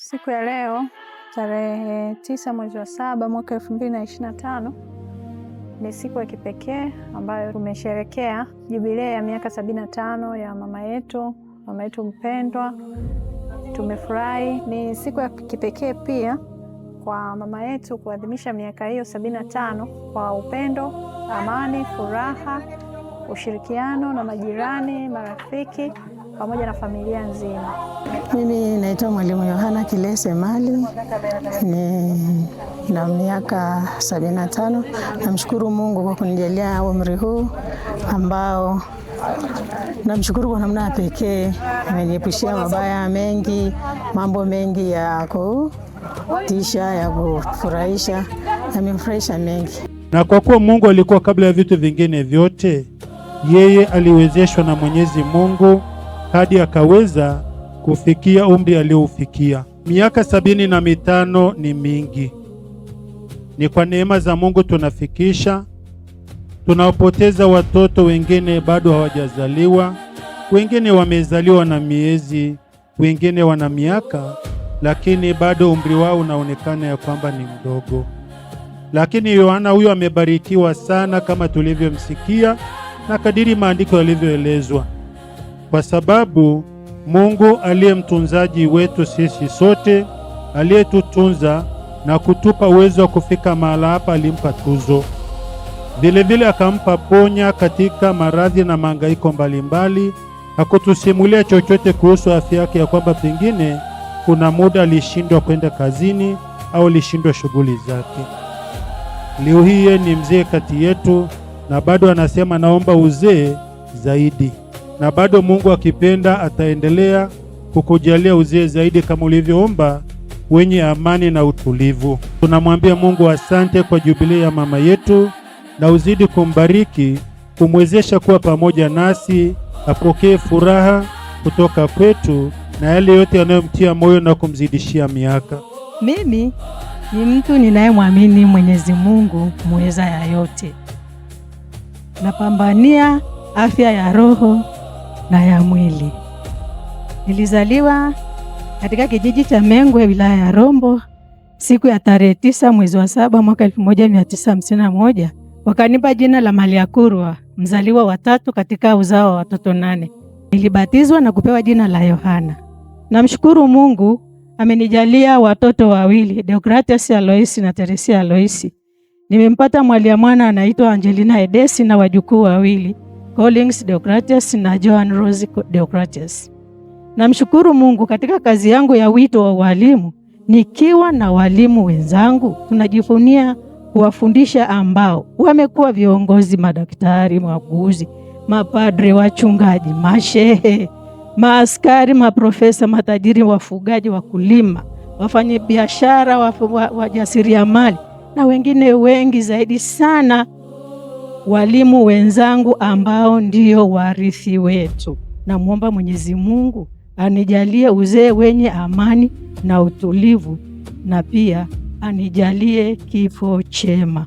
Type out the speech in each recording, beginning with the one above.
Siku ya leo tarehe 9 mwezi wa 7 mwaka 2025 ni siku ya kipekee ambayo tumesherehekea jubilei ya miaka 75 ya mama yetu mpendwa. Tumefurahi. Ni siku ya kipekee pia kwa mama yetu kuadhimisha miaka hiyo 75 kwa upendo, amani, furaha, ushirikiano na majirani, marafiki pamoja na familia nzima. Mimi naitwa Mwalimu Yohana Kilese Mali, na miaka 75. Namshukuru Mungu kwa kunijalia umri huu ambao namshukuru kwa namna pekee. Ameniepushia mabaya mengi, mambo mengi ya kutisha, ya kufurahisha, yamenifurahisha mengi. Na kwa kuwa Mungu alikuwa kabla ya vitu vingine vyote, yeye aliwezeshwa na Mwenyezi Mungu hadi akaweza kufikia umri aliofikia. Miaka 75 ni mingi. Ni kwa neema za Mungu tunafikisha. Tunapoteza watoto, wengine bado hawajazaliwa, wengine wamezaliwa na miezi, wengine wana miaka, lakini bado umri wao unaonekana ya kwamba ni mdogo. Lakini Yohana huyo amebarikiwa sana kama tulivyomsikia na kadiri maandiko yalivyoelezwa, kwa sababu Mungu aliye mtunzaji wetu sisi sote, aliyetutunza na kutupa uwezo wa kufika mahala hapa, alimpa tuzo. Vile akampa ponya katika maradhi na mahangaiko mbalimbali. Hakutusimulia chochote kuhusu afya yake, ya kwamba pengine kuna muda alishindwa kwenda kazini au alishindwa shughuli zake. Leo hii ni mzee kati yetu, na bado anasema naomba uzee zaidi, na bado Mungu akipenda ataendelea kukujalia uzee zaidi kama ulivyoomba, wenye amani na utulivu. Tunamwambia Mungu asante kwa jubilei ya mama yetu, na uzidi kumbariki, kumwezesha kuwa pamoja nasi, apokee furaha kutoka kwetu na yale yote yanayomtia moyo na kumzidishia miaka. Mimi ni mtu ninayemwamini Mwenyezi Mungu muweza ya yote. Napambania afya ya roho na ya mwili. Nilizaliwa katika kijiji cha Mengwe, wilaya ya Rombo, siku ya tarehe 9 mwezi wa 7 mwaka 1951. Wakanipa jina la Maliakurwa, mzaliwa wa 3 katika uzao wa watoto 8. Nilibatizwa na kupewa jina la Yohana. Namshukuru Mungu amenijalia watoto wawili, Deogratias Aloisi na Teresia Aloisi. Nimempata mwana anaitwa Angelina Edesi na wajukuu wawili, Collins Deogratias na Joan Rose Deogratias. Namshukuru Mungu katika kazi yangu ya wito wa walimu, nikiwa na walimu wenzangu, tunajifunia kuwafundisha ambao wamekuwa viongozi, madaktari, wauguzi, mapadre, wachungaji, mashehe, maaskari, maprofesa, matajiri, wafugaji, wakulima, wafanye biashara, wajasiriamali na wengine wengi zaidi sana, walimu wenzangu ambao ndio warithi wetu. Namuomba Mwenyezi Mungu anijalie uzee wenye amani na utulivu, na pia anijalie kifo chema.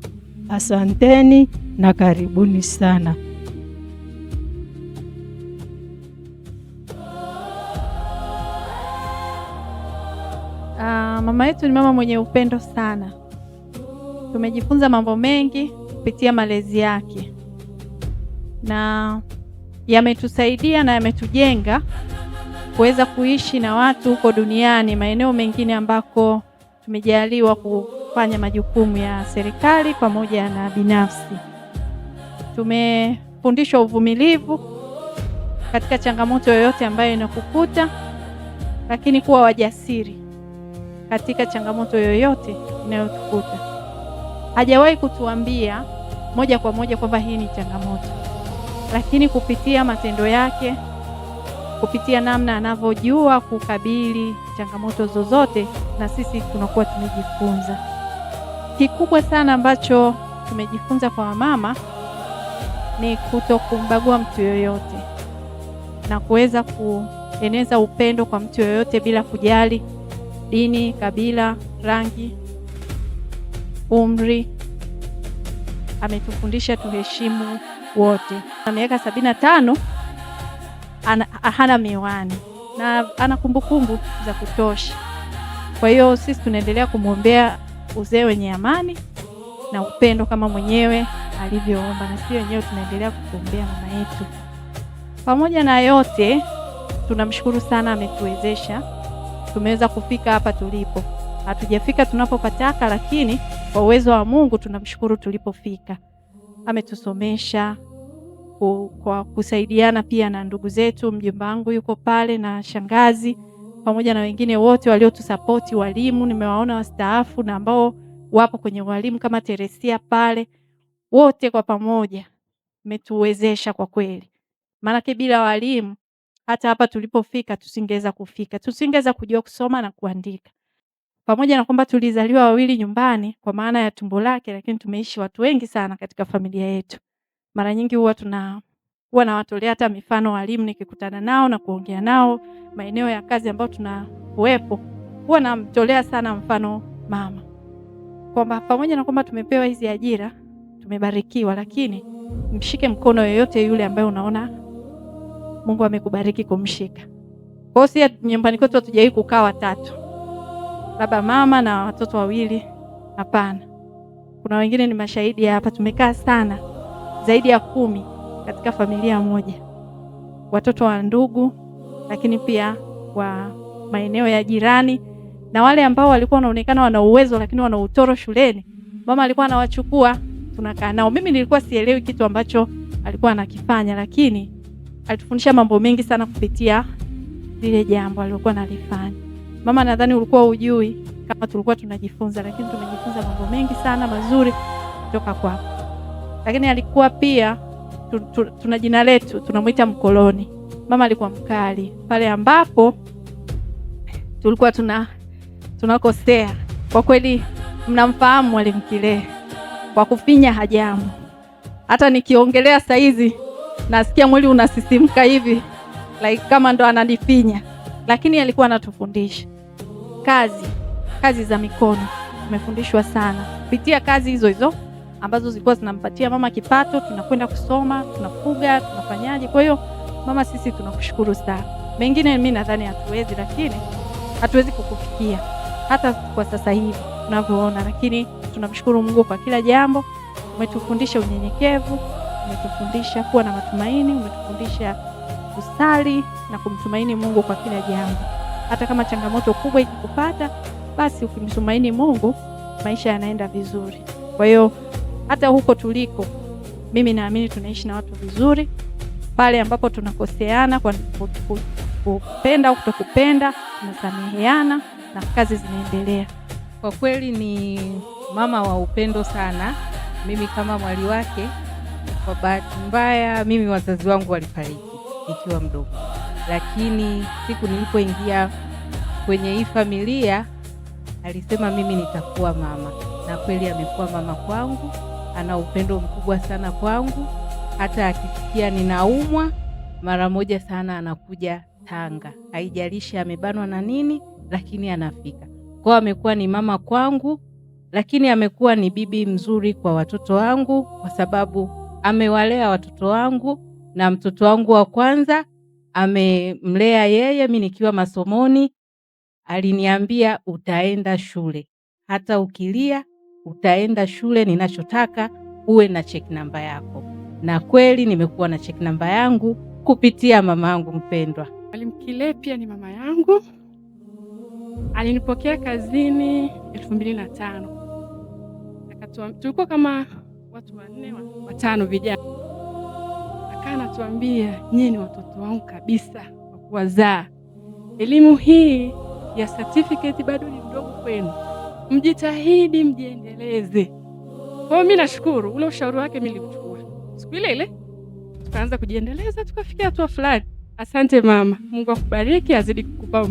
Asanteni na karibuni sana. Mama yetu ni mama mwenye upendo sana. Tumejifunza mambo mengi kupitia malezi yake, na yametusaidia na yametujenga kuweza kuishi na watu huko duniani, maeneo mengine ambako tumejaliwa kufanya majukumu ya serikali pamoja na binafsi. Tumefundishwa uvumilivu katika changamoto yoyote ambayo inakukuta, lakini kuwa wajasiri katika changamoto yoyote inayotukuta. Hajawahi kutuambia moja kwa moja kwamba hii ni changamoto, lakini kupitia matendo yake, kupitia namna anavyojua kukabili changamoto zozote, na sisi tunakuwa tumejifunza. Kikubwa sana ambacho tumejifunza kwa mama ni kutokumbagua mtu yoyote na kuweza kueneza upendo kwa mtu yoyote bila kujali dini, kabila, rangi, umri. Ametufundisha tuheshimu wote. Na miaka 75 hana miwani na ana kumbukumbu za kutosha. Kwa hiyo sisi tunaendelea kumwombea uzee wenye amani na upendo kama mwenyewe alivyoomba, na sisi wenyewe tunaendelea kuombea mama yetu. Pamoja na yote, tunamshukuru sana, ametuwezesha tumeweza kufika hapa tulipo. Hatujafika tunapopataka, lakini kwa uwezo wa Mungu tunamshukuru tulipofika. Ametusomesha kwa kusaidiana pia na ndugu zetu. Mjomba wangu yuko pale na shangazi pamoja na wengine wote waliotusapoti, walimu nimewaona wastaafu na ambao wapo kwenye walimu kama Teresia pale. Wote kwa pamoja umetuwezesha kwa kweli. Maana bila walimu hata hapa tulipofika tusingeweza kufika. Tusingeweza kujua kusoma na kuandika. Pamoja na kwamba tulizaliwa wawili nyumbani kwa maana ya tumbo lake, lakini tumeishi watu wengi sana katika familia yetu. Mara nyingi huwa nawatolea hata mifano walimu nikikutana nao na kuongea nao maeneo ya kazi ambayo tunakuwepo. Huwa namtolea sana mfano mama. Kwamba pamoja na kwamba tumepewa hizi ajira, tumebarikiwa, lakini mshike mkono yoyote yule ambaye unaona Mungu amekubariki kumshika. Kwa hiyo si nyumbani kwetu hatujawahi kukaa watatu, baba mama na watoto wawili, hapana. Kuna wengine ni mashahidi hapa, tumekaa sana zaidi ya 10 katika familia moja, watoto wa ndugu, lakini pia wa maeneo ya jirani, na wale ambao walikuwa wanaonekana wana uwezo lakini wana utoro shuleni, mama alikuwa anawachukua tunakaa nao. Mimi nilikuwa sielewi kitu ambacho alikuwa anakifanya, lakini alitufundisha mambo mengi sana kupitia lile jambo alilokuwa analifanya. Mama, nadhani ulikuwa hujui kama tulikuwa tunajifunza, lakini tumejifunza mambo mengi sana mazuri kutoka kwako. Lakini alikuwa pia tuna jina letu tunamuita mkoloni. Mama alikuwa mkali pale ambapo tulikuwa tunakosea. Kwa kweli mnamfahamu Mwalimu Kilee kwa kufinya hajamu. Hata nikiongelea saizi nasikia mwili unasisimka hivi like kama ndo ananifinya, lakini alikuwa anatufundisha kazi za mikono. Tumefundishwa sana kupitia kazi hizo ambazo zilikuwa zinampatia mama kipato. Tunakwenda kusoma, tunafuga, tunafanyaje. Kwa hiyo mama, sisi tunakushukuru sana. Mengine mimi nadhani hatuwezi, lakini hatuwezi kukufikia hata kwa sasa hivi tunavyoona, lakini tunamshukuru Mungu kwa kila jambo. Umetufundisha unyenyekevu, umetufundisha kuwa na matumaini, umetufundisha kusali na kumtumaini Mungu kwa kila jambo. Hata kama changamoto kubwa ikikupata, basi ukimtumaini Mungu, maisha yanaenda vizuri. Kwa hiyo hata huko tuliko, mimi naamini tunaishi na watu vizuri. Pale ambapo tunakoseana kwa kupenda au kutokupenda, tunasameheana na kazi zinaendelea. Kwa kweli ni mama wa upendo sana. Mimi kama mwali wake, kwa bahati mbaya mimi wazazi wangu walifariki nikiwa mdogo, lakini siku nilipoingia kwenye hii familia alisema mimi nitakuwa mama, na kweli amekuwa mama kwangu. Ana upendo mkubwa sana kwangu. Hata akisikia ninaumwa, mara moja sana anakuja Tanga, haijalishi amebanwa na nini, lakini anafika. Kwa amekuwa ni mama kwangu, lakini amekuwa ni bibi mzuri kwa watoto wangu, kwa sababu amewalea watoto wangu, na mtoto wangu wa kwanza amemlea yeye. Mimi nikiwa masomoni aliniambia utaenda shule, hata ukilia utaenda shule, ninachotaka uwe na check namba yako. Na kweli nimekuwa na check namba yangu kupitia mama yangu mpendwa. Mwalimu Kilee pia ni mama yangu. Alinipokea kazini 2005. Tulikuwa kama watu 4 5 vijana. Anatuambia, nyinyi ni watoto wangu kabisa wa kuwazaa. Elimu hii ya certificate bado ni mdogo kwenu. Mjitahidi, mjiendeleze. Kwa hiyo mimi nashukuru ule ushauri wake mimi nilichukua. Siku ile tukaanza kujiendeleza, tukafikia hatua fulani. Asante mama. Mungu akubariki, azidi kukupa.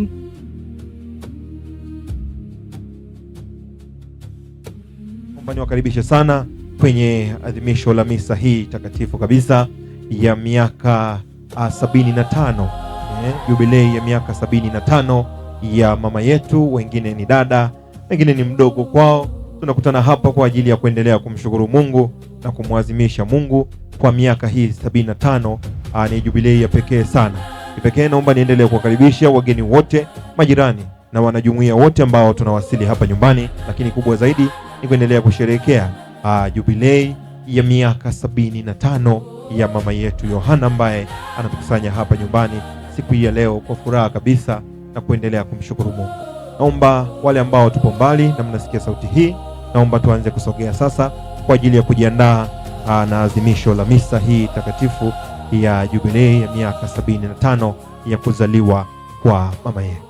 Niwakaribishe sana kwenye adhimisho la misa hii takatifu kabisa ya miaka 75, jubilei ya miaka 75 ya mama yetu. Wengine ni dada, wengine ni mdogo kwao. Tunakutana hapa kwa ajili ya kuendelea kumshukuru Mungu na kumwadhimisha Mungu kwa miaka hii 75. Ni jubilei ya pekee sana. Kipekee naomba niendelee kuwakaribisha wageni wote, majirani, na wanajumuiya wote ambao tunawasili hapa nyumbani, lakini kubwa zaidi ni kuendelea kusherehekea jubilei ya miaka 75 ya mama yetu Yohana ambaye anatukusanya hapa nyumbani siku hii ya leo kwa furaha kabisa na kuendelea kumshukuru Mungu. Naomba wale ambao tupo mbali na mnasikia sauti hii, naomba tuanze kusogea sasa kwa ajili ya kujiandaa na adhimisho la misa hii takatifu ya jubilei ya miaka 75 ya kuzaliwa kwa mama yetu.